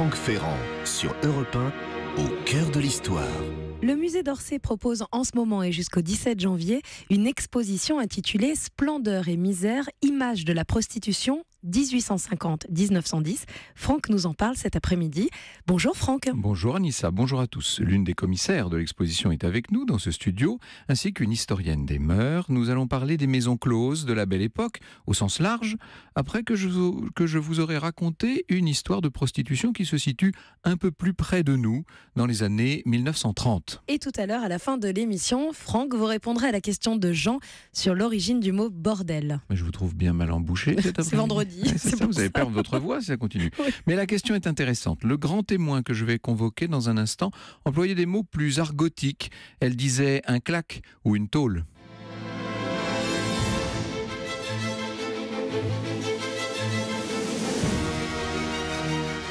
Franck Ferrand sur Europe 1, au cœur de l'histoire. Le musée d'Orsay propose en ce moment et jusqu'au 17 janvier une exposition intitulée « Splendeur et misère, images de la prostitution 1850-1910 ». Franck nous en parle cet après-midi. Bonjour Franck. Bonjour Anissa, bonjour à tous. L'une des commissaires de l'exposition est avec nous dans ce studio, ainsi qu'une historienne des mœurs. Nous allons parler des maisons closes de la Belle Époque, au sens large, après que je vous aurai raconté une histoire de prostitution qui se situe un peu plus près de nous, dans les années 1930. Et tout à l'heure, à la fin de l'émission, Franck vous répondra à la question de Jean sur l'origine du mot bordel. Mais je vous trouve bien mal embouché cet après-midi. C'est vendredi. C'est ça, vous allez perdre votre voix si ça continue. Oui. Mais la question est intéressante. Le grand témoin que je vais convoquer dans un instant employait des mots plus argotiques. Elle disait un claque ou une tôle.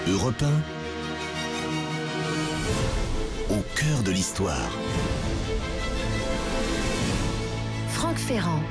Europe 1, au cœur de l'histoire. Franck Ferrand.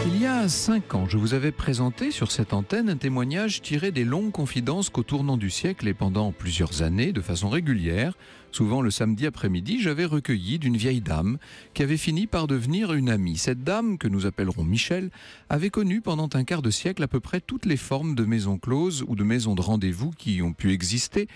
Il y a 5 ans, je vous avais présenté sur cette antenne un témoignage tiré des longues confidences qu'au tournant du siècle et pendant plusieurs années, de façon régulière, souvent le samedi après-midi, j'avais recueilli d'une vieille dame qui avait fini par devenir une amie. Cette dame, que nous appellerons Michel, avait connu pendant un quart de siècle à peu près toutes les formes de maisons closes ou de maisons de rendez-vous qui ont pu exister.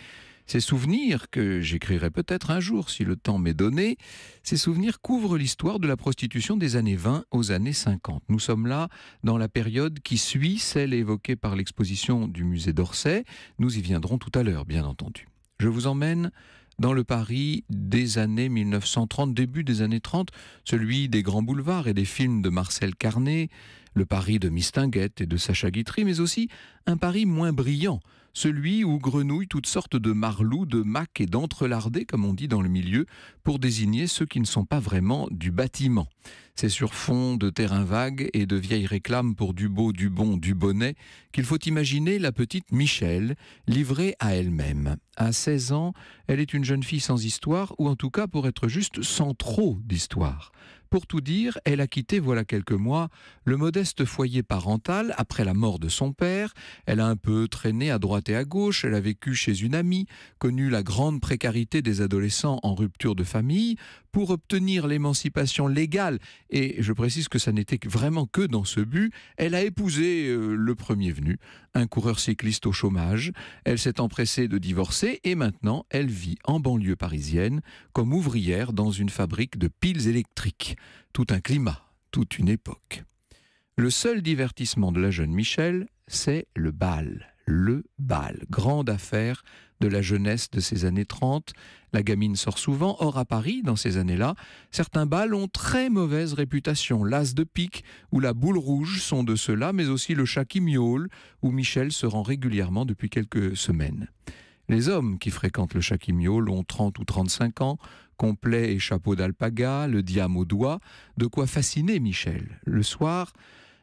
Ces souvenirs, que j'écrirai peut-être un jour si le temps m'est donné, ces souvenirs couvrent l'histoire de la prostitution des années 20 aux années 50. Nous sommes là dans la période qui suit celle évoquée par l'exposition du musée d'Orsay. Nous y viendrons tout à l'heure, bien entendu. Je vous emmène dans le Paris des années 1930, début des années 30, celui des grands boulevards et des films de Marcel Carné, le Paris de Mistinguett et de Sacha Guitry, mais aussi un Paris moins brillant, celui où grenouillent toutes sortes de marlous, de macs et d'entrelardés, comme on dit dans le milieu, pour désigner ceux qui ne sont pas vraiment du bâtiment. C'est sur fond de terrain vague et de vieilles réclames pour du beau, du bon, du bonnet qu'il faut imaginer la petite Michel livrée à elle-même. À 16 ans, elle est une jeune fille sans histoire, ou en tout cas, pour être juste, sans trop d'histoire. Pour tout dire, elle a quitté, voilà quelques mois, le modeste foyer parental après la mort de son père. Elle a un peu traîné à droite et à gauche, elle a vécu chez une amie, connu la grande précarité des adolescents en rupture de famille. Pour obtenir l'émancipation légale, et je précise que ça n'était vraiment que dans ce but, elle a épousé le premier venu, un coureur cycliste au chômage. Elle s'est empressée de divorcer et maintenant elle vit en banlieue parisienne comme ouvrière dans une fabrique de piles électriques. Tout un climat, toute une époque. Le seul divertissement de la jeune Michel, c'est le bal. Le bal, grande affaire de la jeunesse de ces années 30. La gamine sort souvent. Or, à Paris, dans ces années-là, certains bals ont très mauvaise réputation. L'As de pique ou la boule rouge sont de ceux-là, mais aussi le chat qui miaule, où Michel se rend régulièrement depuis quelques semaines. Les hommes qui fréquentent le chat qui miaule ont 30 ou 35 ans, complet et chapeau d'alpaga, le diam au doigt, de quoi fasciner Michel. Le soir,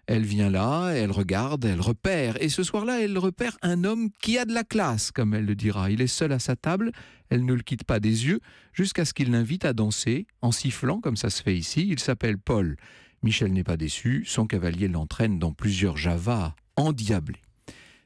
elle vient là, elle regarde, elle repère. Et ce soir-là, elle repère un homme qui a de la classe, comme elle le dira. Il est seul à sa table, elle ne le quitte pas des yeux, jusqu'à ce qu'il l'invite à danser, en sifflant, comme ça se fait ici. Il s'appelle Paul. Michel n'est pas déçu, son cavalier l'entraîne dans plusieurs javas endiablés.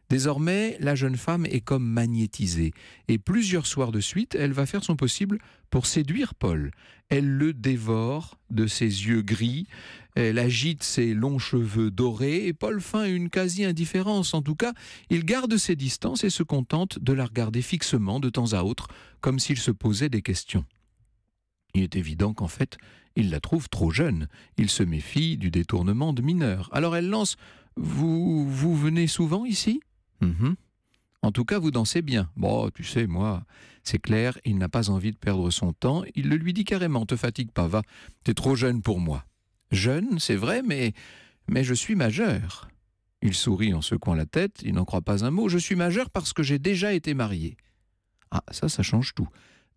Désormais, la jeune femme est comme magnétisée. Et plusieurs soirs de suite, elle va faire son possible pour séduire Paul. Elle le dévore de ses yeux gris, elle agite ses longs cheveux dorés et Paul feint une quasi-indifférence. En tout cas, il garde ses distances et se contente de la regarder fixement de temps à autre, comme s'il se posait des questions. Il est évident qu'en fait, il la trouve trop jeune. Il se méfie du détournement de mineurs. Alors elle lance « Vous venez souvent ici ?» En tout cas, vous dansez bien. Bon, tu sais, moi, c'est clair, il n'a pas envie de perdre son temps. Il le lui dit carrément, te fatigue pas, va, t'es trop jeune pour moi. Jeune, c'est vrai, mais je suis majeur. Il sourit en secouant la tête, il n'en croit pas un mot. Je suis majeur parce que j'ai déjà été marié. Ah, ça change tout.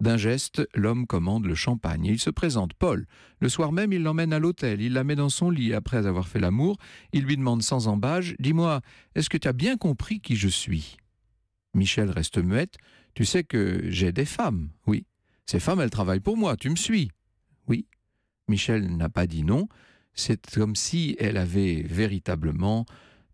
D'un geste, l'homme commande le champagne et il se présente, Paul. Le soir même, il l'emmène à l'hôtel, il la met dans son lit. Après avoir fait l'amour, il lui demande sans embâche, « Dis-moi, est-ce que tu as bien compris qui je suis ?» Michel reste muette. « Tu sais que j'ai des femmes, oui. Ces femmes, elles travaillent pour moi, tu me suis ?» Oui. Michel n'a pas dit non. C'est comme si elle avait véritablement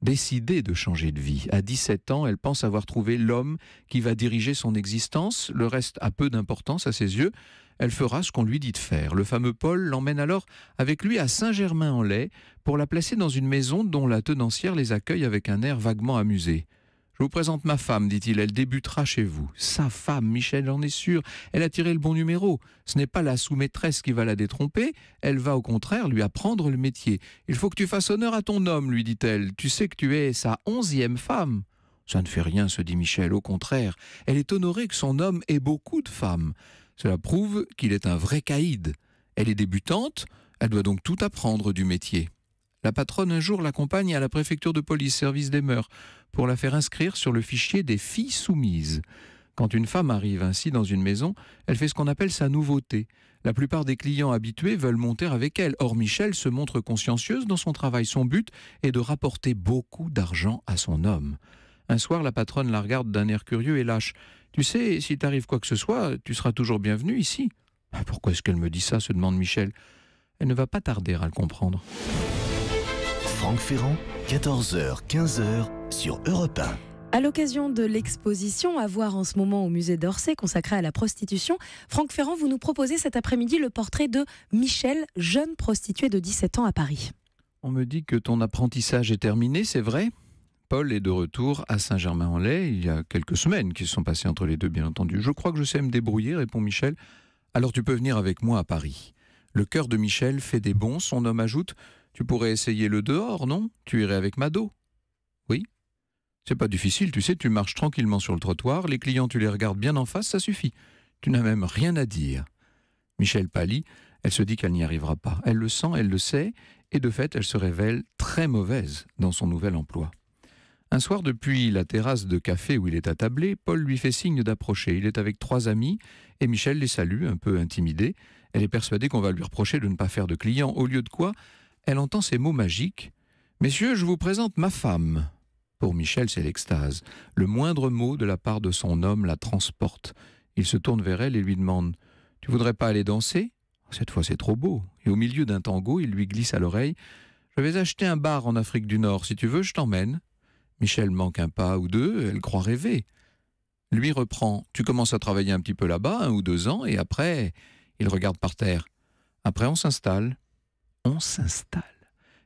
décidé de changer de vie. À 17 ans, elle pense avoir trouvé l'homme qui va diriger son existence. Le reste a peu d'importance à ses yeux. Elle fera ce qu'on lui dit de faire. Le fameux Paul l'emmène alors avec lui à Saint-Germain-en-Laye pour la placer dans une maison dont la tenancière les accueille avec un air vaguement amusé. « Je vous présente ma femme, dit-il, elle débutera chez vous. » Sa femme, Michel en est sûr, elle a tiré le bon numéro. Ce n'est pas la sous-maîtresse qui va la détromper, elle va au contraire lui apprendre le métier. « Il faut que tu fasses honneur à ton homme, lui dit-elle. Tu sais que tu es sa 11e femme. » Ça ne fait rien, se dit Michel, au contraire. Elle est honorée que son homme ait beaucoup de femmes. Cela prouve qu'il est un vrai caïd. Elle est débutante, elle doit donc tout apprendre du métier. La patronne un jour l'accompagne à la préfecture de police, service des mœurs, pour la faire inscrire sur le fichier des filles soumises. Quand une femme arrive ainsi dans une maison, elle fait ce qu'on appelle sa nouveauté. La plupart des clients habitués veulent monter avec elle. Or, Michel se montre consciencieuse dans son travail. Son but est de rapporter beaucoup d'argent à son homme. Un soir, la patronne la regarde d'un air curieux et lâche. « Tu sais, s'il t'arrive quoi que ce soit, tu seras toujours bienvenue ici. » « Pourquoi est-ce qu'elle me dit ça ?» se demande Michel. Elle ne va pas tarder à le comprendre. Franck Ferrand, 14h, 15h sur Europe 1. À l'occasion de l'exposition à voir en ce moment au musée d'Orsay consacrée à la prostitution, Franck Ferrand, vous nous proposez cet après-midi le portrait de Michel, jeune prostituée de 17 ans à Paris. On me dit que ton apprentissage est terminé, c'est vrai ? Paul est de retour à Saint-Germain-en-Laye. Il y a quelques semaines qui se sont passées entre les deux, bien entendu. Je crois que je sais me débrouiller, répond Michel. Alors tu peux venir avec moi à Paris. Le cœur de Michel fait des bonds. Son homme ajoute « Tu pourrais essayer le dehors, non ? Tu irais avec Mado ?» Oui. C'est pas difficile, tu sais, tu marches tranquillement sur le trottoir, les clients tu les regardes bien en face, ça suffit. Tu n'as même rien à dire. Michel pâlit, elle se dit qu'elle n'y arrivera pas. Elle le sent, elle le sait, et de fait, elle se révèle très mauvaise dans son nouvel emploi. Un soir, depuis la terrasse de café où il est attablé, Paul lui fait signe d'approcher. Il est avec 3 amis, et Michel les salue, un peu intimidée. Elle est persuadée qu'on va lui reprocher de ne pas faire de clients, au lieu de quoi elle entend ces mots magiques. « Messieurs, je vous présente ma femme. » Pour Michel, c'est l'extase. Le moindre mot de la part de son homme la transporte. Il se tourne vers elle et lui demande « Tu voudrais pas aller danser ? Cette fois, c'est trop beau. » Et au milieu d'un tango, il lui glisse à l'oreille « Je vais acheter un bar en Afrique du Nord. Si tu veux, je t'emmène. » Michel manque un pas ou deux, elle croit rêver. Lui reprend « Tu commences à travailler un petit peu là-bas, 1 ou 2 ans, et après... » Il regarde par terre. Après, on s'installe. On s'installe.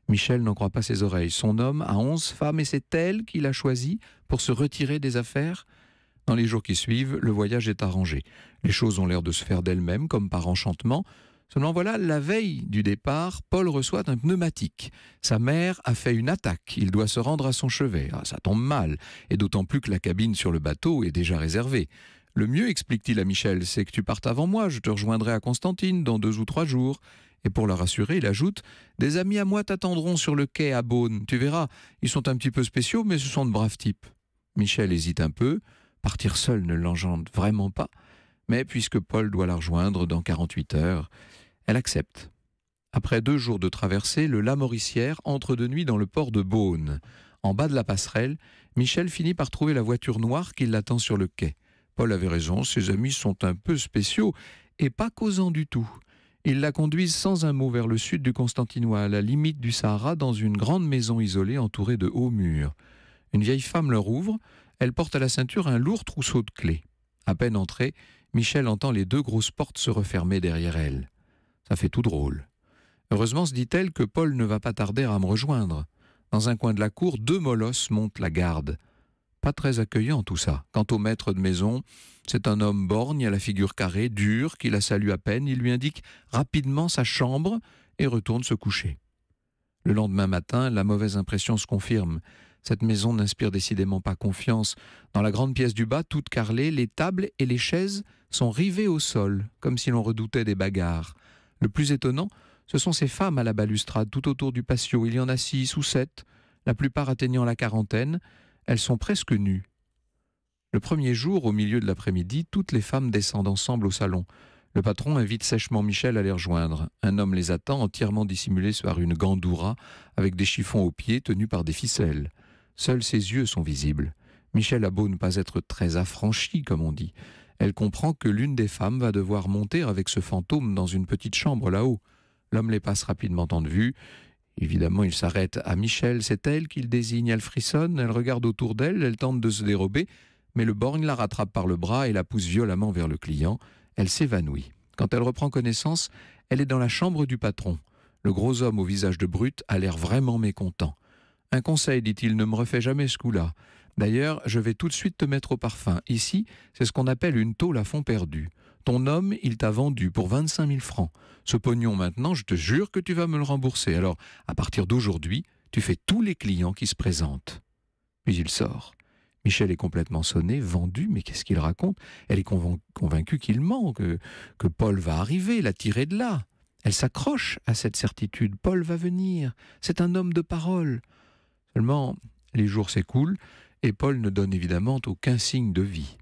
Michel n'en croit pas ses oreilles. Son homme a 11 femmes et c'est elle qui l'a choisi pour se retirer des affaires. Dans les jours qui suivent, le voyage est arrangé. Les choses ont l'air de se faire d'elles-mêmes, comme par enchantement. Seulement voilà, la veille du départ, Paul reçoit un pneumatique. Sa mère a fait une attaque. Il doit se rendre à son chevet. Ça tombe mal, et d'autant plus que la cabine sur le bateau est déjà réservée. Le mieux, explique-t-il à Michel, c'est que tu partes avant moi. Je te rejoindrai à Constantine dans 2 ou 3 jours. Et pour la rassurer, il ajoute « Des amis à moi t'attendront sur le quai à Beaune. Tu verras, ils sont un petit peu spéciaux, mais ce sont de braves types. » Michel hésite un peu. Partir seul ne l'engendre vraiment pas. Mais puisque Paul doit la rejoindre dans 48 heures, elle accepte. Après 2 jours de traversée, le Lamoricière entre de nuit dans le port de Beaune. En bas de la passerelle, Michel finit par trouver la voiture noire qui l'attend sur le quai. Paul avait raison, ses amis sont un peu spéciaux et pas causants du tout. Ils la conduisent sans un mot vers le sud du Constantinois, à la limite du Sahara, dans une grande maison isolée entourée de hauts murs. Une vieille femme leur ouvre, elle porte à la ceinture un lourd trousseau de clés. À peine entrée, Michel entend les 2 grosses portes se refermer derrière elle. Ça fait tout drôle. Heureusement, se dit-elle, que Paul ne va pas tarder à me rejoindre. Dans un coin de la cour, 2 molosses montent la garde. Pas très accueillant tout ça. Quant au maître de maison, c'est un homme borgne à la figure carrée, dur, qui la salue à peine. Il lui indique rapidement sa chambre et retourne se coucher. Le lendemain matin, la mauvaise impression se confirme. Cette maison n'inspire décidément pas confiance. Dans la grande pièce du bas, toute carrelée, les tables et les chaises sont rivées au sol, comme si l'on redoutait des bagarres. Le plus étonnant, ce sont ces femmes à la balustrade tout autour du patio. Il y en a 6 ou 7, la plupart atteignant la quarantaine. Elles sont presque nues. Le premier jour, au milieu de l'après-midi, toutes les femmes descendent ensemble au salon. Le patron invite sèchement Michel à les rejoindre. Un homme les attend, entièrement dissimulé par une gandoura, avec des chiffons aux pieds tenus par des ficelles. Seuls ses yeux sont visibles. Michel a beau ne pas être très affranchi, comme on dit. Elle comprend que l'une des femmes va devoir monter avec ce fantôme dans une petite chambre là-haut. L'homme les passe rapidement en vue. Évidemment, il s'arrête à Michel, c'est elle qu'il désigne. Elle frissonne, elle regarde autour d'elle, elle tente de se dérober, mais le borgne la rattrape par le bras et la pousse violemment vers le client. Elle s'évanouit. Quand elle reprend connaissance, elle est dans la chambre du patron. Le gros homme au visage de brute a l'air vraiment mécontent. « Un conseil, dit-il, ne me refais jamais ce coup-là. D'ailleurs, je vais tout de suite te mettre au parfum. Ici, c'est ce qu'on appelle une tôle à fond perdu. Ton homme, il t'a vendu pour 25 000 francs. Ce pognon maintenant, je te jure que tu vas me le rembourser. Alors, à partir d'aujourd'hui, tu fais tous les clients qui se présentent. » Puis il sort. Michel est complètement sonné, vendu, mais qu'est-ce qu'il raconte? Elle est convaincue qu'il ment, que Paul va arriver, la tirer de là. Elle s'accroche à cette certitude. Paul va venir. C'est un homme de parole. Seulement, les jours s'écoulent et Paul ne donne évidemment aucun signe de vie.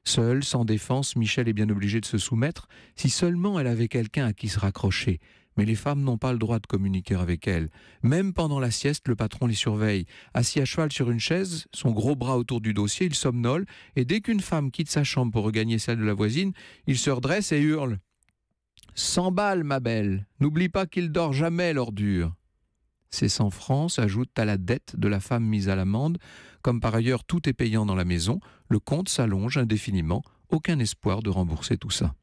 Seule, sans défense, Michel est bien obligée de se soumettre, si seulement elle avait quelqu'un à qui se raccrocher. Mais les femmes n'ont pas le droit de communiquer avec elle. Même pendant la sieste, le patron les surveille. Assis à cheval sur une chaise, son gros bras autour du dossier, il somnole, et dès qu'une femme quitte sa chambre pour regagner celle de la voisine, il se redresse et hurle « 100 balles, ma belle, n'oublie pas qu'il dort jamais, l'ordure !» Ces 100 francs s'ajoutent à la dette de la femme mise à l'amende. Comme par ailleurs tout est payant dans la maison, le compte s'allonge indéfiniment, aucun espoir de rembourser tout ça.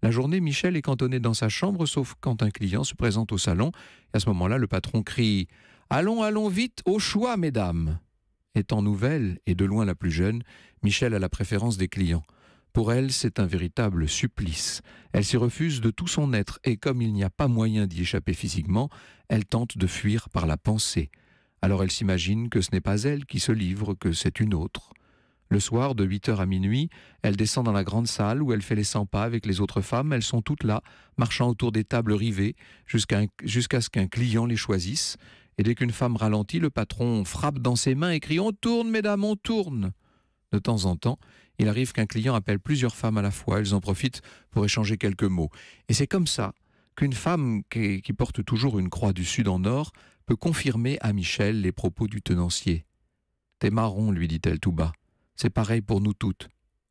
La journée, Michel est cantonné dans sa chambre, sauf quand un client se présente au salon. Et à ce moment-là, le patron crie « Allons, allons vite, au choix, mesdames !» Étant nouvelle, et de loin la plus jeune, Michel a la préférence des clients. Pour elle, c'est un véritable supplice. Elle s'y refuse de tout son être, et comme il n'y a pas moyen d'y échapper physiquement, elle tente de fuir par la pensée. Alors elle s'imagine que ce n'est pas elle qui se livre, que c'est une autre. Le soir, de 8h à minuit, elle descend dans la grande salle où elle fait les 100 pas avec les autres femmes. Elles sont toutes là, marchant autour des tables rivées, jusqu'à ce qu'un client les choisisse. Et dès qu'une femme ralentit, le patron frappe dans ses mains et crie « On tourne, mesdames, on tourne !» De temps en temps, il arrive qu'un client appelle plusieurs femmes à la fois. Elles en profitent pour échanger quelques mots. Et c'est comme ça qu'une femme qui porte toujours une croix du Sud en or peut confirmer à Michel les propos du tenancier. « T'es marron, lui dit-elle tout bas. C'est pareil pour nous toutes. »«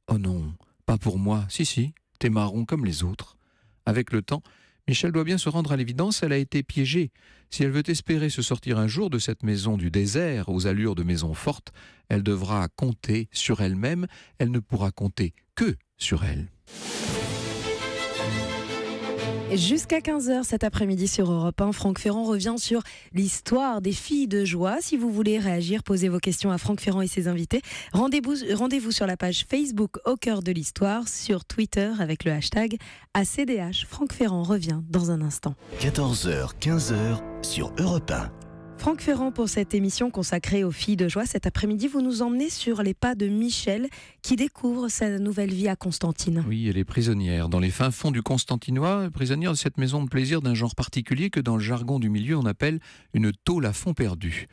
Oh non, pas pour moi. Si, t'es marron comme les autres. » Avec le temps, Michel doit bien se rendre à l'évidence, elle a été piégée. Si elle veut espérer se sortir un jour de cette maison du désert aux allures de maison forte, elle devra compter sur elle-même, elle ne pourra compter que sur elle. Jusqu'à 15h cet après-midi sur Europe 1, Franck Ferrand revient sur l'histoire des filles de joie. Si vous voulez réagir, posez vos questions à Franck Ferrand et ses invités. Rendez-vous sur la page Facebook Au cœur de l'histoire, sur Twitter avec le hashtag ACDH. Franck Ferrand revient dans un instant. 14h, 15h sur Europe 1. Franck Ferrand, pour cette émission consacrée aux filles de joie, cet après-midi, vous nous emmenez sur les pas de Michel qui découvre sa nouvelle vie à Constantine. Oui, elle est prisonnière dans les fins fonds du Constantinois, prisonnière de cette maison de plaisir d'un genre particulier que dans le jargon du milieu on appelle une tôle à fond perdu.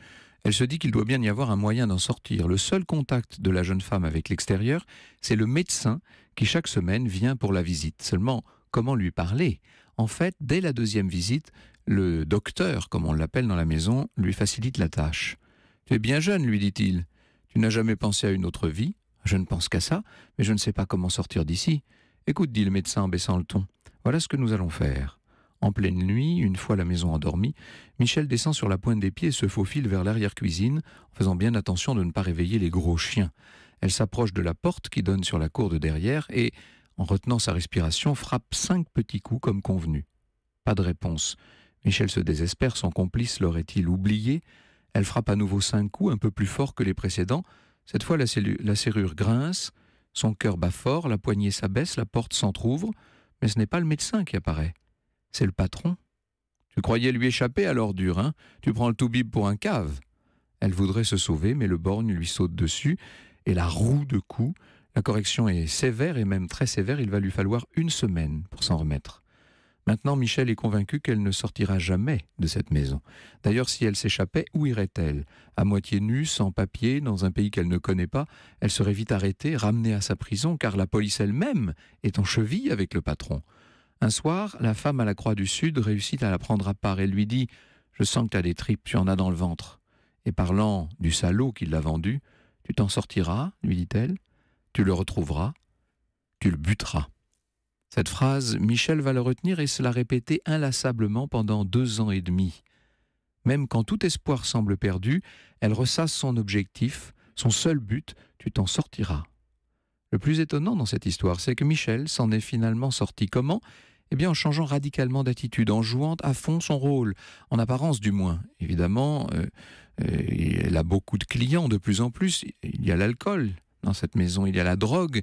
Elle se dit qu'il doit bien y avoir un moyen d'en sortir. Le seul contact de la jeune femme avec l'extérieur, c'est le médecin qui chaque semaine vient pour la visite. Seulement, comment lui parler ? En fait, dès la deuxième visite, le docteur, comme on l'appelle dans la maison, lui facilite la tâche. « Tu es bien jeune, lui dit-il. Tu n'as jamais pensé à une autre vie ? Je ne pense qu'à ça, mais je ne sais pas comment sortir d'ici. Écoute, dit le médecin en baissant le ton, voilà ce que nous allons faire. » En pleine nuit, une fois la maison endormie, Michel descend sur la pointe des pieds et se faufile vers l'arrière-cuisine, en faisant bien attention de ne pas réveiller les gros chiens. Elle s'approche de la porte qui donne sur la cour de derrière et, en retenant sa respiration, frappe 5 petits coups comme convenu. Pas de réponse. Michel se désespère, son complice l'aurait-il oublié? Elle frappe à nouveau 5 coups, un peu plus fort que les précédents. Cette fois, la serrure grince, son cœur bat fort, la poignée s'abaisse, la porte s'entr'ouvre, mais ce n'est pas le médecin qui apparaît. C'est le patron. « Tu croyais lui échapper à l'ordure, hein? Tu prends le toubib pour un cave. » Elle voudrait se sauver, mais le borgne lui saute dessus, et la roue de coups. La correction est sévère, et même très sévère, il va lui falloir 1 semaine pour s'en remettre. Maintenant, Michel est convaincu qu'elle ne sortira jamais de cette maison. D'ailleurs, si elle s'échappait, où irait-elle? À moitié nue, sans papier, dans un pays qu'elle ne connaît pas, elle serait vite arrêtée, ramenée à sa prison, car la police elle-même est en cheville avec le patron. Un soir, la femme à la Croix du Sud réussit à la prendre à part et lui dit « Je sens que tu as des tripes, tu en as dans le ventre. » Et parlant du salaud qui l'a vendu, « Tu t'en sortiras, lui dit-elle, tu le retrouveras, tu le buteras. » Cette phrase, Michel va la retenir et se la répéter inlassablement pendant 2 ans et demi. Même quand tout espoir semble perdu, elle ressasse son objectif, son seul but, tu t'en sortiras. Le plus étonnant dans cette histoire, c'est que Michel s'en est finalement sorti. Comment ? Eh bien en changeant radicalement d'attitude, en jouant à fond son rôle, en apparence du moins. Évidemment, elle a beaucoup de clients de plus en plus, il y a l'alcool dans cette maison, il y a la drogue.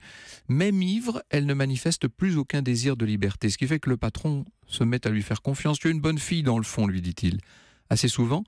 Même ivre, elle ne manifeste plus aucun désir de liberté, ce qui fait que le patron se met à lui faire confiance. « Tu es une bonne fille dans le fond », lui dit-il. Assez souvent,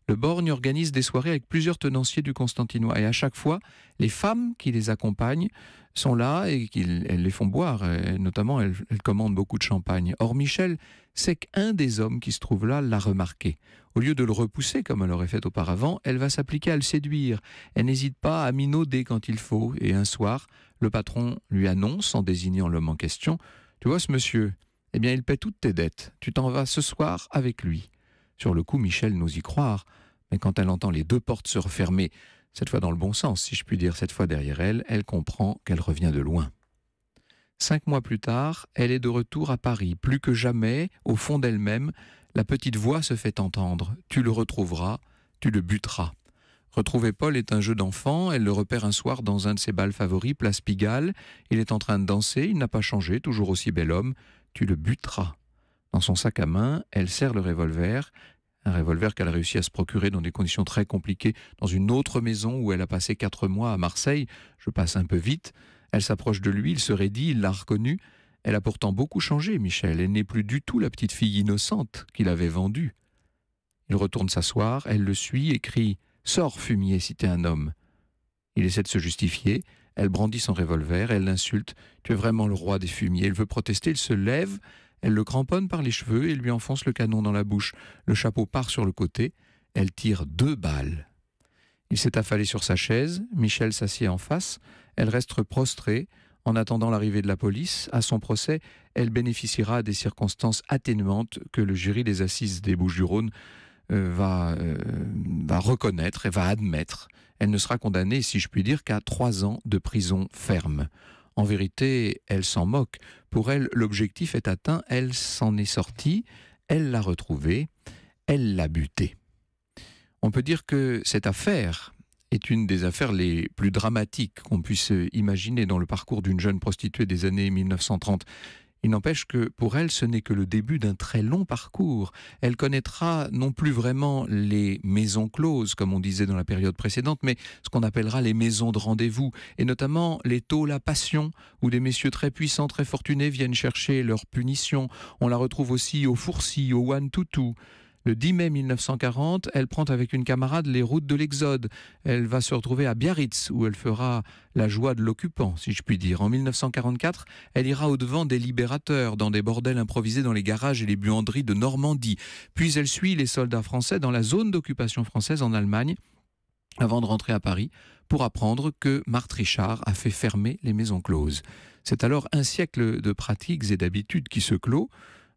le borgne organise des soirées avec plusieurs tenanciers du Constantinois. Et à chaque fois, les femmes qui les accompagnent sont là et elles les font boire. Et notamment, elles commandent beaucoup de champagne. Or, Michel sait qu'un des hommes qui se trouve là l'a remarqué. Au lieu de le repousser comme elle aurait fait auparavant, elle va s'appliquer à le séduire. Elle n'hésite pas à minauder quand il faut. Et un soir, le patron lui annonce, en désignant l'homme en question, « Tu vois ce monsieur ? Eh bien, il paie toutes tes dettes. Tu t'en vas ce soir avec lui. » Sur le coup, Michel n'ose y croire, mais quand elle entend les deux portes se refermer, cette fois dans le bon sens, si je puis dire, cette fois derrière elle, elle comprend qu'elle revient de loin. 5 mois plus tard, elle est de retour à Paris. Plus que jamais, au fond d'elle-même, la petite voix se fait entendre. « Tu le retrouveras, tu le buteras ». Retrouver Paul est un jeu d'enfant. Elle le repère un soir dans un de ses bals favoris, place Pigalle. Il est en train de danser, il n'a pas changé, toujours aussi bel homme. « Tu le buteras ». Dans son sac à main, elle serre le revolver, un revolver qu'elle a réussi à se procurer dans des conditions très compliquées, dans une autre maison où elle a passé 4 mois à Marseille. Je passe un peu vite. Elle s'approche de lui, il se raidit, il l'a reconnue. Elle a pourtant beaucoup changé, Michel. Elle n'est plus du tout la petite fille innocente qu'il avait vendue. Il retourne s'asseoir, elle le suit et crie « Sors, fumier, si t'es un homme !» Il essaie de se justifier. Elle brandit son revolver, elle l'insulte. « Tu es vraiment le roi des fumiers !» Il veut protester, il se lève. Elle le cramponne par les cheveux et lui enfonce le canon dans la bouche. Le chapeau part sur le côté. Elle tire 2 balles. Il s'est affalé sur sa chaise. Michel s'assied en face. Elle reste prostrée. En attendant l'arrivée de la police, à son procès, elle bénéficiera des circonstances atténuantes que le jury des assises des Bouches-du-Rhône va reconnaître et va admettre. Elle ne sera condamnée, si je puis dire, qu'à 3 ans de prison ferme. En vérité, elle s'en moque. Pour elle, l'objectif est atteint, elle s'en est sortie, elle l'a retrouvé, elle l'a buté. On peut dire que cette affaire est une des affaires les plus dramatiques qu'on puisse imaginer dans le parcours d'une jeune prostituée des années 1930. Il n'empêche que pour elle, ce n'est que le début d'un très long parcours. Elle connaîtra non plus vraiment les maisons closes, comme on disait dans la période précédente, mais ce qu'on appellera les maisons de rendez-vous, et notamment les tôles à passion, où des messieurs très puissants, très fortunés viennent chercher leur punition. On la retrouve aussi au Fourcy, au One-Toutou. Le 10 mai 1940, elle prend avec une camarade les routes de l'Exode. Elle va se retrouver à Biarritz, où elle fera la joie de l'occupant, si je puis dire. En 1944, elle ira au-devant des libérateurs, dans des bordels improvisés dans les garages et les buanderies de Normandie. Puis elle suit les soldats français dans la zone d'occupation française en Allemagne, avant de rentrer à Paris, pour apprendre que Marthe Richard a fait fermer les maisons closes. C'est alors un siècle de pratiques et d'habitudes qui se clôt.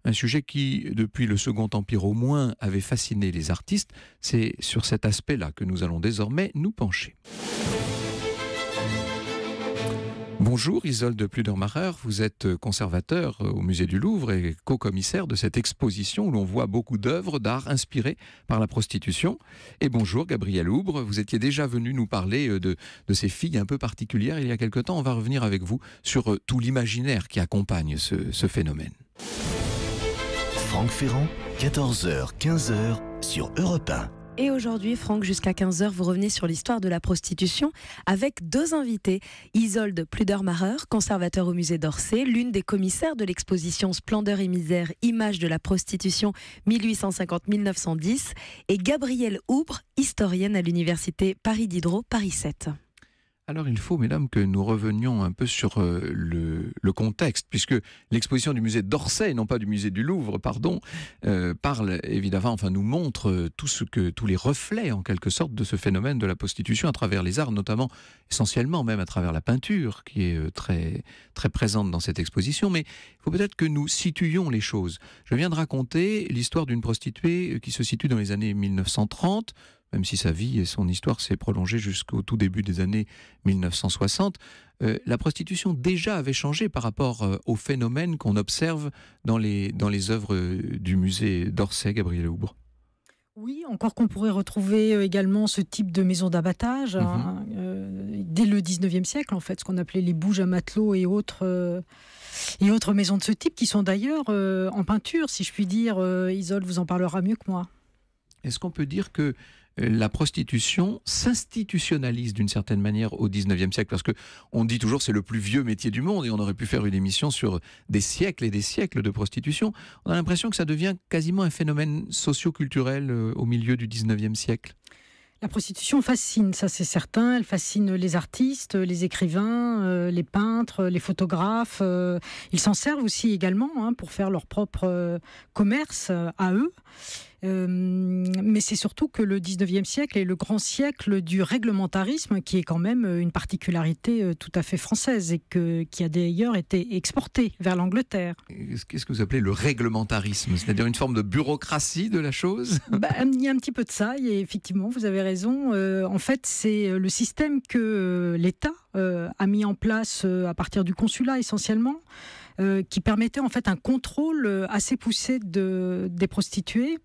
Un sujet qui, depuis le Second Empire au moins, avait fasciné les artistes. C'est sur cet aspect-là que nous allons désormais nous pencher. Bonjour Isolde Pludermacher, vous êtes conservateur au musée du Louvre et co-commissaire de cette exposition où l'on voit beaucoup d'œuvres d'art inspirées par la prostitution. Et bonjour Gabriel Houbre, vous étiez déjà venu nous parler de ces filles un peu particulières il y a quelque temps. On va revenir avec vous sur tout l'imaginaire qui accompagne ce phénomène. Franck Ferrand, 14h, 15h sur Europe 1. Et aujourd'hui, Franck, jusqu'à 15h, vous revenez sur l'histoire de la prostitution avec 2 invités. Isolde Pludermacher, conservateur au musée d'Orsay, l'une des commissaires de l'exposition Splendeur et misère, images de la prostitution 1850-1910, et Gabrielle Houbre, historienne à l'université Paris Diderot, Paris 7. Alors il faut, mesdames, que nous revenions un peu sur le contexte, puisque l'exposition du musée d'Orsay, non pas du musée du Louvre, pardon, parle évidemment, enfin nous montre tous les reflets en quelque sorte de ce phénomène de la prostitution à travers les arts, notamment essentiellement même à travers la peinture, qui est très, très présente dans cette exposition. Mais il faut peut-être que nous situions les choses. Je viens de raconter l'histoire d'une prostituée qui se situe dans les années 1930, même si sa vie et son histoire s'est prolongée jusqu'au tout début des années 1960, la prostitution déjà avait changé par rapport au phénomène qu'on observe dans les œuvres du musée d'Orsay, Gabriel Houbre. Oui, encore qu'on pourrait retrouver également ce type de maison d'abattage dès le 19e siècle, en fait, ce qu'on appelait les bouges à matelot et autres maisons de ce type, qui sont d'ailleurs en peinture, si je puis dire. Isolde vous en parlera mieux que moi. Est-ce qu'on peut dire que la prostitution s'institutionnalise d'une certaine manière au 19e siècle? Parce qu'on dit toujours c'est le plus vieux métier du monde et on aurait pu faire une émission sur des siècles et des siècles de prostitution. On a l'impression que ça devient quasiment un phénomène socio-culturel au milieu du 19e siècle. La prostitution fascine, ça c'est certain. Elle fascine les artistes, les écrivains, les peintres, les photographes. Ils s'en servent aussi également pour faire leur propre commerce à eux. Mais c'est surtout que le 19e siècle est le grand siècle du réglementarisme, qui est quand même une particularité tout à fait française et qui a d'ailleurs été exportée vers l'Angleterre. Qu'est-ce que vous appelez le réglementarisme? C'est-à-dire une forme de bureaucratie de la chose? Il y a un petit peu de ça, et effectivement, vous avez raison. En fait, c'est le système que l'État a mis en place à partir du consulat essentiellement, qui permettait en fait un contrôle assez poussé des prostituées,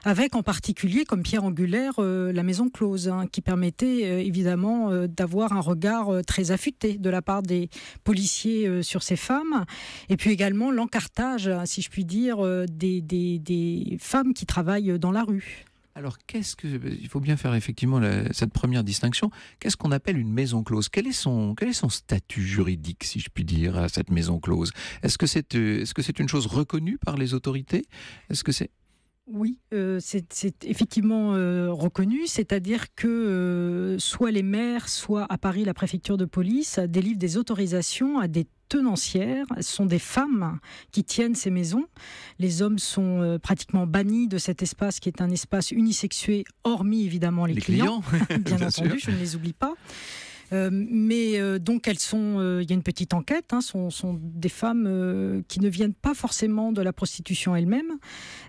avec en particulier comme pierre angulaire la maison close, qui permettait évidemment d'avoir un regard très affûté de la part des policiers sur ces femmes, et puis également l'encartage, si je puis dire, des femmes qui travaillent dans la rue. Alors, il faut bien faire effectivement cette première distinction. Qu'est-ce qu'on appelle une maison close? Quel est son statut juridique, si je puis dire, à cette maison close? Est-ce que c'est une chose reconnue par les autorités? Oui, c'est effectivement reconnu, c'est-à-dire que soit les maires, soit à Paris la préfecture de police délivrent des autorisations à des tenancières. Ce sont des femmes qui tiennent ces maisons. Les hommes sont pratiquement bannis de cet espace qui est un espace unisexué, hormis évidemment les clients. Bien entendu, je ne les oublie pas. Donc elles sont, il y a une petite enquête, sont des femmes qui ne viennent pas forcément de la prostitution elle-même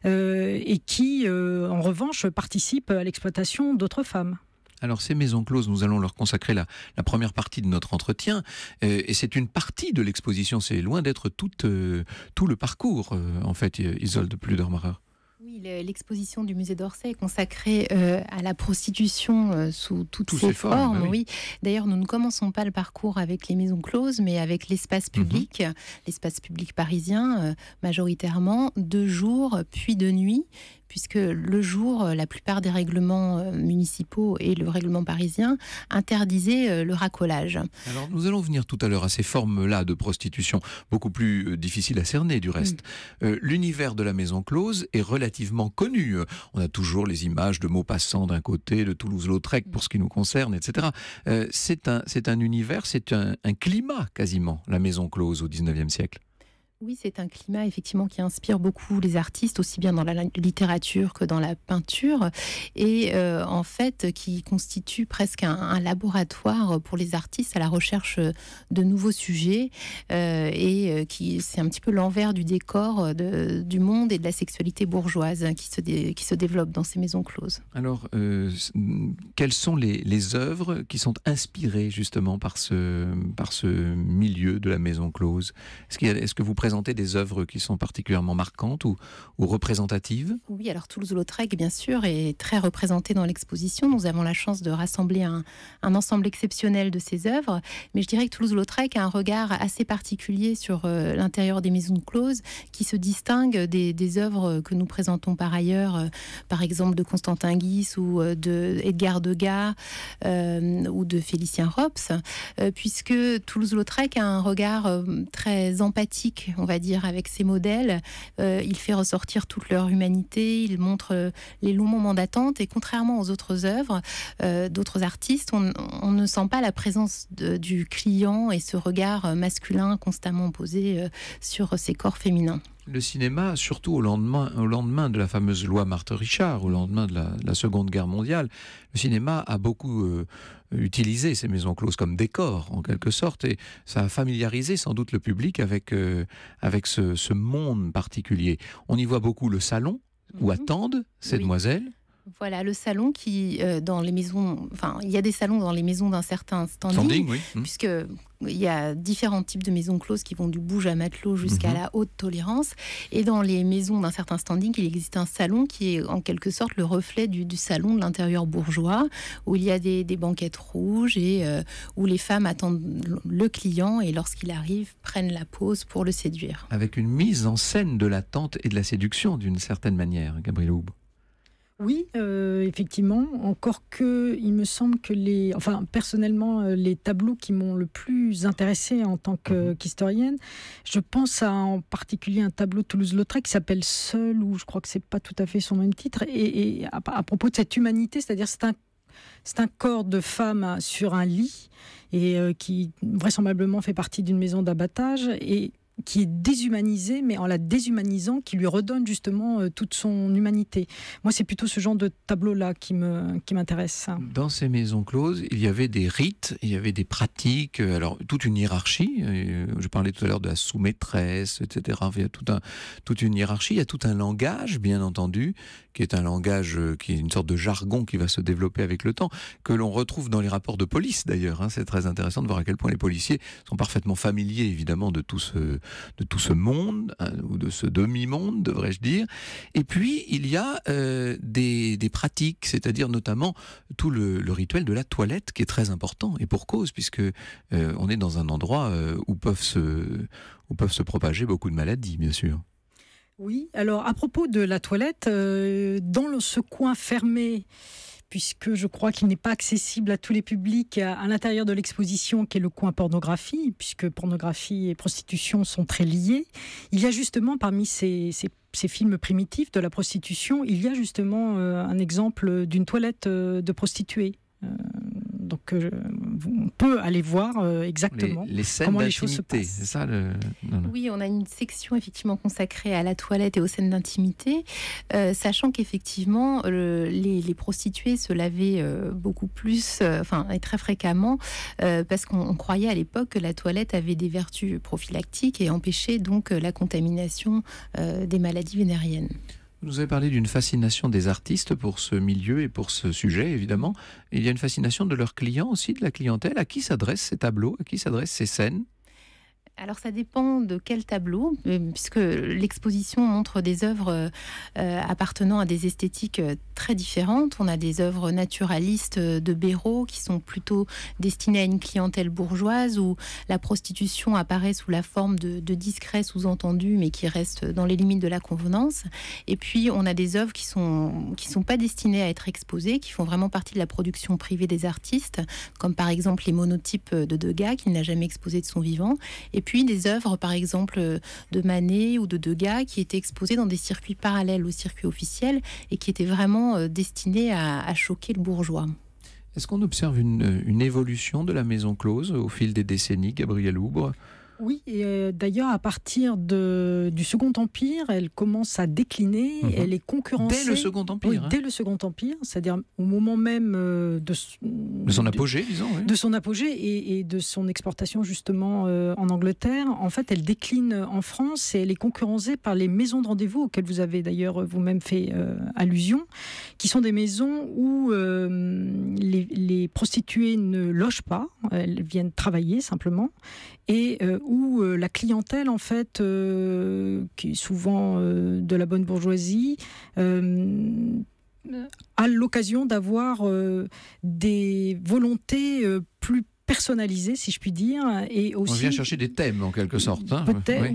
et qui, en revanche, participent à l'exploitation d'autres femmes. Alors ces maisons closes, nous allons leur consacrer la première partie de notre entretien, et c'est une partie de l'exposition, c'est loin d'être tout le parcours, en fait, Isolde Pludermacher. Oui, l'exposition du musée d'Orsay est consacrée à la prostitution sous toutes ses formes. Oui. D'ailleurs, nous ne commençons pas le parcours avec les maisons closes, mais avec l'espace public, l'espace public parisien, majoritairement, de jour puis de nuit, puisque le jour, la plupart des règlements municipaux et le règlement parisien interdisaient le racolage. Alors, nous allons venir tout à l'heure à ces formes-là de prostitution, beaucoup plus difficiles à cerner du reste. L'univers de la maison close est relativement connu. On a toujours les images de Maupassant d'un côté, de Toulouse-Lautrec pour ce qui nous concerne, etc. C'est un univers, c'est un climat quasiment, la maison close au 19e siècle. Oui, c'est un climat effectivement qui inspire beaucoup les artistes, aussi bien dans la littérature que dans la peinture, et en fait qui constitue presque un laboratoire pour les artistes à la recherche de nouveaux sujets, et qui c'est un petit peu l'envers du décor du monde et de la sexualité bourgeoise qui se développe dans ces maisons closes. Alors, quelles sont les œuvres qui sont inspirées justement par ce milieu de la maison close? Est-ce que vous présentez des œuvres qui sont particulièrement marquantes ou représentatives? Oui, alors Toulouse-Lautrec, bien sûr, est très représenté dans l'exposition. Nous avons la chance de rassembler un ensemble exceptionnel de ces œuvres. Mais je dirais que Toulouse-Lautrec a un regard assez particulier sur l'intérieur des maisons closes qui se distingue des œuvres que nous présentons par ailleurs, par exemple de Constantin Guis ou de Edgar Degas ou de Félicien Rops, puisque Toulouse-Lautrec a un regard très empathique, on va dire, avec ces modèles. Il fait ressortir toute leur humanité, il montre les longs moments d'attente, et contrairement aux autres œuvres d'autres artistes, on ne sent pas la présence du client et ce regard masculin constamment posé sur ces corps féminins. Le cinéma, surtout au lendemain de la fameuse loi Marthe-Richard, au lendemain de la Seconde Guerre mondiale, le cinéma a beaucoup utilisé ces maisons closes comme décor, en quelque sorte, et ça a familiarisé sans doute le public avec ce monde particulier. On y voit beaucoup le salon où attendent ces demoiselles. Voilà, le salon qui, dans les maisons... Enfin, il y a des salons dans les maisons d'un certain standing, Oui. puisque il y a différents types de maisons closes qui vont du bouge à matelot jusqu'à la haute tolérance. Et dans les maisons d'un certain standing, il existe un salon qui est en quelque sorte le reflet du salon de l'intérieur bourgeois, où il y a des banquettes rouges et où les femmes attendent le client et lorsqu'il arrive, prennent la pause pour le séduire. Avec une mise en scène de l'attente et de la séduction d'une certaine manière, Gabrielle Houb. Oui, effectivement. Encore que, il me semble que personnellement, les tableaux qui m'ont le plus intéressée en tant qu'historienne, je pense en particulier un tableau de Toulouse-Lautrec qui s'appelle Seul, ou je crois que c'est pas tout à fait son même titre, et à propos de cette humanité, c'est-à-dire c'est un corps de femme sur un lit et qui vraisemblablement fait partie d'une maison d'abattage et qui est déshumanisé, mais en la déshumanisant, qui lui redonne justement toute son humanité. Moi, c'est plutôt ce genre de tableau-là qui m'intéresse. Dans ces maisons closes, il y avait des rites, il y avait des pratiques, alors toute une hiérarchie. Je parlais tout à l'heure de la sous-maîtresse, etc. Il y a toute une hiérarchie, il y a tout un langage, bien entendu, qui est un langage qui est une sorte de jargon qui va se développer avec le temps, que l'on retrouve dans les rapports de police d'ailleurs. C'est très intéressant de voir à quel point les policiers sont parfaitement familiers, évidemment, de tout ce monde, ou de ce demi-monde, devrais-je dire. Et puis, il y a des pratiques, c'est-à-dire notamment tout le rituel de la toilette, qui est très important, et pour cause, puisque on est dans un endroit où peuvent se propager beaucoup de maladies, bien sûr. Oui, alors à propos de la toilette, dans ce coin fermé, puisque je crois qu'il n'est pas accessible à tous les publics à l'intérieur de l'exposition, qui est le coin pornographie, puisque pornographie et prostitution sont très liés. Il y a justement parmi ces films primitifs de la prostitution, il y a justement un exemple d'une toilette de prostituée. Donc on peut aller voir exactement les scènes comment les choses se passent. C'est ça Oui, on a une section effectivement consacrée à la toilette et aux scènes d'intimité, sachant qu'effectivement les prostituées se lavaient beaucoup plus, et très fréquemment, parce qu'on croyait à l'époque que la toilette avait des vertus prophylactiques et empêchait donc la contamination des maladies vénériennes. Vous nous avez parlé d'une fascination des artistes pour ce milieu et pour ce sujet, évidemment. Il y a une fascination de leurs clients aussi, de la clientèle. À qui s'adressent ces tableaux? À qui s'adressent ces scènes? Alors ça dépend de quel tableau, puisque l'exposition montre des œuvres appartenant à des esthétiques très différentes. On a des œuvres naturalistes de Béraud qui sont plutôt destinées à une clientèle bourgeoise, où la prostitution apparaît sous la forme de discrets sous-entendus, mais qui restent dans les limites de la convenance. Et puis on a des œuvres qui sont pas destinées à être exposées, qui font vraiment partie de la production privée des artistes, comme par exemple les monotypes de Degas, qu'il n'a jamais exposé de son vivant. Et puis des œuvres, par exemple, de Manet ou de Degas, qui étaient exposées dans des circuits parallèles au circuit officiel et qui étaient vraiment destinées à choquer le bourgeois. Est-ce qu'on observe une évolution de la maison close au fil des décennies, Gabrielle Houb? Oui, et d'ailleurs, à partir du Second Empire, elle commence à décliner, elle est concurrencée... Dès le Second Empire. Oui, dès le Second Empire, c'est-à-dire au moment même de son apogée, disons. Oui. De son apogée et de son exportation, justement, en Angleterre. En fait, elle décline en France et elle est concurrencée par les maisons de rendez-vous, auxquelles vous avez d'ailleurs vous-même fait allusion, qui sont des maisons où les prostituées ne logent pas, elles viennent travailler simplement, et où la clientèle, en fait, qui est souvent de la bonne bourgeoisie, a l'occasion d'avoir des volontés plus personnalisé, si je puis dire, et aussi... On vient chercher des thèmes, en quelque sorte. Hein.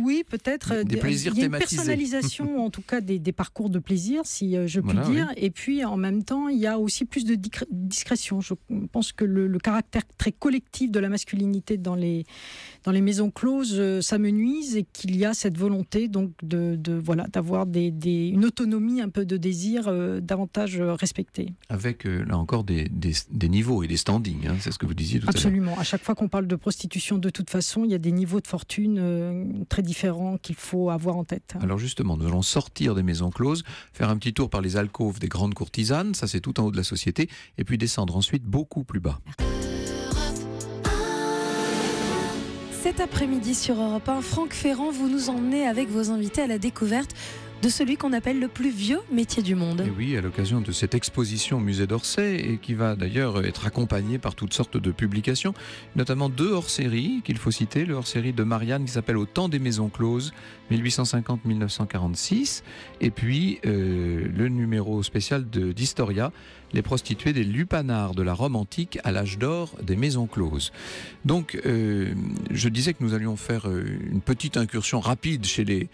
Oui, peut-être. Des plaisirs thématisés. Il y a une personnalisation, en tout cas, des parcours de plaisir, si je puis dire. Oui. Et puis, en même temps, il y a aussi plus de discrétion. Je pense que le caractère très collectif de la masculinité dans les maisons closes s'amenuise et qu'il y a cette volonté donc d'avoir une autonomie un peu de désir davantage respectée. Avec, là encore, des niveaux et des standings, hein, c'est ce que vous disiez tout à l'heure. Absolument. À chaque fois qu'on parle de prostitution, de toute façon, il y a des niveaux de fortune très différents qu'il faut avoir en tête. Alors justement, nous allons sortir des maisons closes, faire un petit tour par les alcôves des grandes courtisanes, ça c'est tout en haut de la société, et puis descendre ensuite beaucoup plus bas. Cet après-midi sur Europe 1, Franck Ferrand, vous nous emmenez avec vos invités à la découverte de celui qu'on appelle le plus vieux métier du monde. Et oui, à l'occasion de cette exposition au musée d'Orsay, et qui va d'ailleurs être accompagnée par toutes sortes de publications, notamment 2 hors-séries qu'il faut citer. Le hors-série de Marianne qui s'appelle Au temps des maisons closes, 1850-1946, et puis le numéro spécial d'Historia, les prostituées des lupanards de la Rome antique à l'âge d'or des maisons closes. Donc, je disais que nous allions faire une petite incursion rapide chez les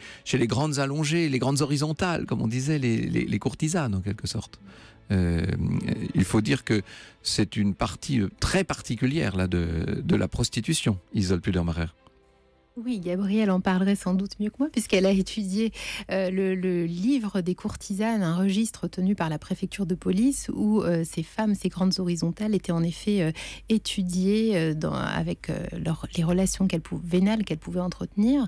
grandes allongées, les grandes horizontales, comme on disait, les courtisanes en quelque sorte. Il faut dire que c'est une partie très particulière là, de la prostitution, Isolde Pludermacher. Oui, Gabrielle en parlerait sans doute mieux que moi, puisqu'elle a étudié le livre des courtisanes, un registre tenu par la préfecture de police, où ces femmes, ces grandes horizontales, étaient en effet étudiées avec les relations vénales qu'elles pouvaient entretenir.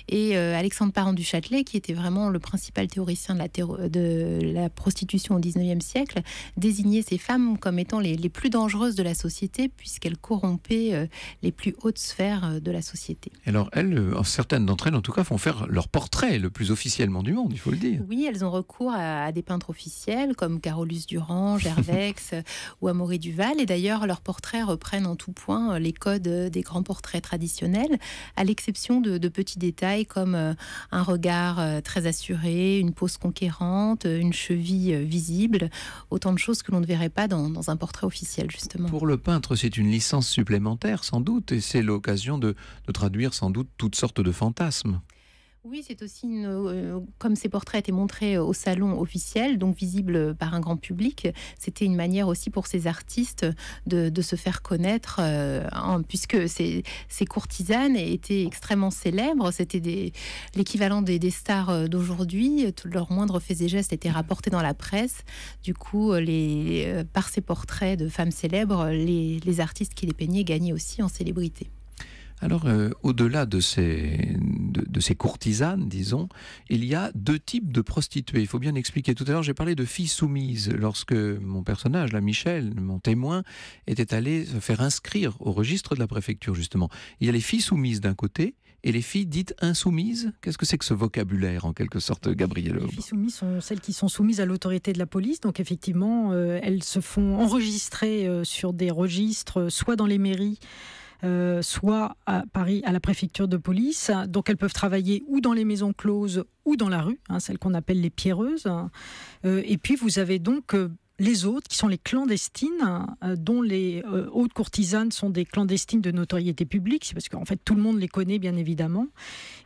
Et Alexandre Parent du Châtelet, qui était vraiment le principal théoricien de la prostitution au XIXe siècle, désignait ces femmes comme étant les plus dangereuses de la société, puisqu'elles corrompaient les plus hautes sphères de la société. Alors, certaines d'entre elles, en tout cas, font faire leur portrait le plus officiellement du monde, il faut le dire. Oui, elles ont recours à des peintres officiels comme Carolus Durand, Gervex ou Amaury Duval. Et d'ailleurs, leurs portraits reprennent en tout point les codes des grands portraits traditionnels, à l'exception de petits détails comme un regard très assuré, une pose conquérante, une cheville visible. Autant de choses que l'on ne verrait pas dans un portrait officiel, justement. Pour le peintre, c'est une licence supplémentaire, sans doute, et c'est l'occasion de traduire sans doute toutes sortes de fantasmes. Oui, c'est aussi comme ces portraits étaient montrés au salon officiel, donc visibles par un grand public, c'était une manière aussi pour ces artistes de se faire connaître, puisque ces courtisanes étaient extrêmement célèbres, c'était l'équivalent des stars d'aujourd'hui, leurs moindres faits et gestes étaient rapportés dans la presse. Du coup, par ces portraits de femmes célèbres, les artistes qui les peignaient gagnaient aussi en célébrité. Alors, au-delà de ces courtisanes, disons, il y a 2 types de prostituées. Il faut bien expliquer. Tout à l'heure, j'ai parlé de filles soumises. Lorsque mon personnage, là, Michel, mon témoin, était allé se faire inscrire au registre de la préfecture, justement. Il y a les filles soumises d'un côté et les filles dites insoumises. Qu'est-ce que c'est que ce vocabulaire, en quelque sorte, Gabrielle? Les filles soumises sont celles qui sont soumises à l'autorité de la police. Donc, effectivement, elles se font enregistrer sur des registres, soit dans les mairies, soit à Paris, à la préfecture de police. Donc elles peuvent travailler ou dans les maisons closes ou dans la rue, celles qu'on appelle les pierreuses. Et puis vous avez donc les autres, qui sont les clandestines, dont les hautes courtisanes sont des clandestines de notoriété publique, c'est parce qu'en fait tout le monde les connaît bien évidemment.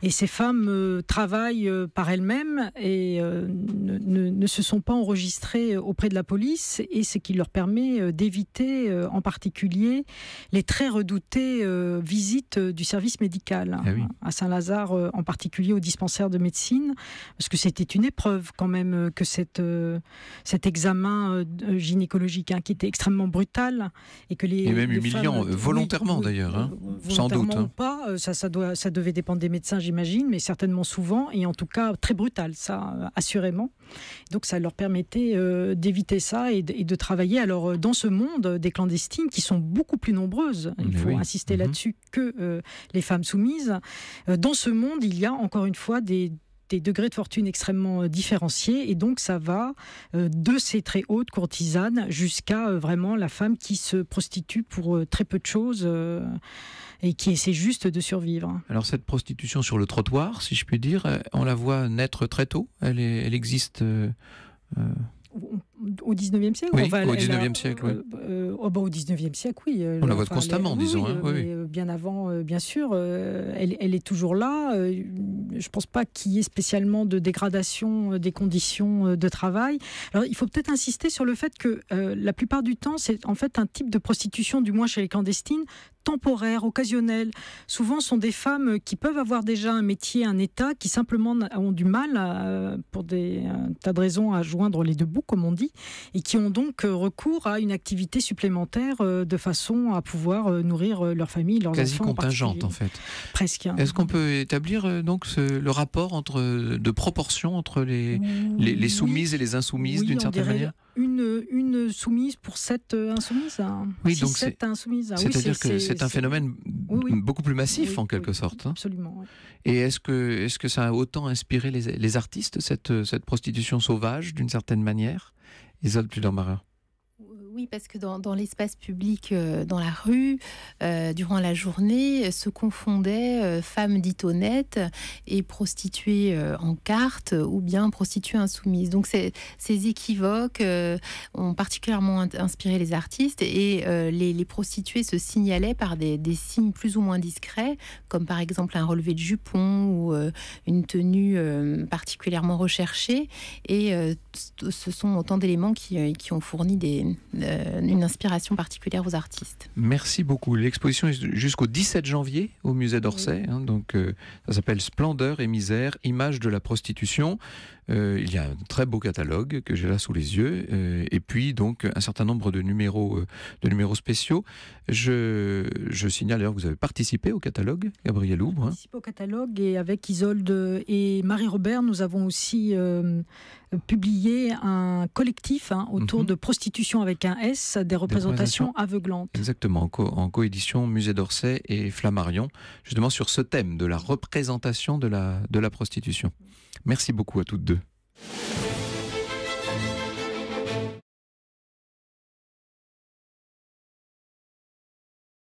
Et ces femmes travaillent par elles-mêmes et ne se sont pas enregistrées auprès de la police, et ce qui leur permet d'éviter en particulier les très redoutées visites du service médical, ah oui. À Saint-Lazare en particulier, au dispensaire de médecine, parce que c'était une épreuve quand même que cet examen gynécologique qui était extrêmement brutal et que et même humiliant, volontairement d'ailleurs, sans doute. Ou pas, ça devait dépendre des médecins, j'imagine, mais certainement souvent, et en tout cas très brutal, ça, assurément. Donc ça leur permettait d'éviter ça et de travailler. Alors dans ce monde des clandestines, qui sont beaucoup plus nombreuses, il faut insister là-dessus, que les femmes soumises, dans ce monde, il y a encore une fois des degrés de fortune extrêmement différenciés, et donc ça va de ces très hautes courtisanes jusqu'à vraiment la femme qui se prostitue pour très peu de choses et qui essaie juste de survivre. Alors cette prostitution sur le trottoir, si je puis dire, on la voit naître très tôt, elle existe au 19e siècle? Oui, au 19e siècle, oui. Au 19e siècle, oui. On la voit constamment, disons. Oui. Bien avant, bien sûr. Elle est toujours là. Je ne pense pas qu'il y ait spécialement de dégradation des conditions de travail. Alors, il faut peut-être insister sur le fait que la plupart du temps, c'est en fait un type de prostitution, du moins chez les clandestines, temporaire, occasionnelle. Souvent, ce sont des femmes qui peuvent avoir déjà un métier, un état, qui simplement ont du mal, pour un tas de raisons, à joindre les deux bouts, comme on dit, et qui ont donc recours à une activité supplémentaire de façon à pouvoir nourrir leur famille, leurs enfants. Quasi contingente, en fait. Presque. Est-ce qu'on peut établir donc le rapport de proportion entre les soumises et les insoumises, d'une certaine manière? Une soumise pour 7 insoumises. Oui, donc 7 insoumises. C'est-à-dire que c'est un phénomène beaucoup plus massif, en quelque sorte. Absolument. Oui. Et est-ce que ça a autant inspiré les artistes, cette prostitution sauvage, d'une certaine manière? Isolde Pludor-Marin. Oui, parce que dans l'espace public, dans la rue, durant la journée, se confondaient femmes dites honnêtes et prostituées en carte ou bien prostituées insoumises. Donc ces équivoques ont particulièrement inspiré les artistes et les prostituées se signalaient par des signes plus ou moins discrets, comme par exemple un relevé de jupon ou une tenue particulièrement recherchée. Et ce sont autant d'éléments qui ont fourni une inspiration particulière aux artistes. Merci beaucoup. L'exposition est jusqu'au 17 janvier au musée d'Orsay. Oui. Donc, ça s'appelle Splendeur et misère, images de la prostitution. Il y a un très beau catalogue que j'ai là sous les yeux. Et puis, donc, un certain nombre de numéros spéciaux. Je signale d'ailleurs que vous avez participé au catalogue, Gabrielle Houbre. Participé au catalogue et avec Isolde et Marie-Robert, nous avons aussi publié un collectif autour de prostitution avec un S, des représentations aveuglantes. Exactement, en coédition Musée d'Orsay et Flammarion, justement sur ce thème de la représentation de la prostitution. Merci beaucoup à toutes deux.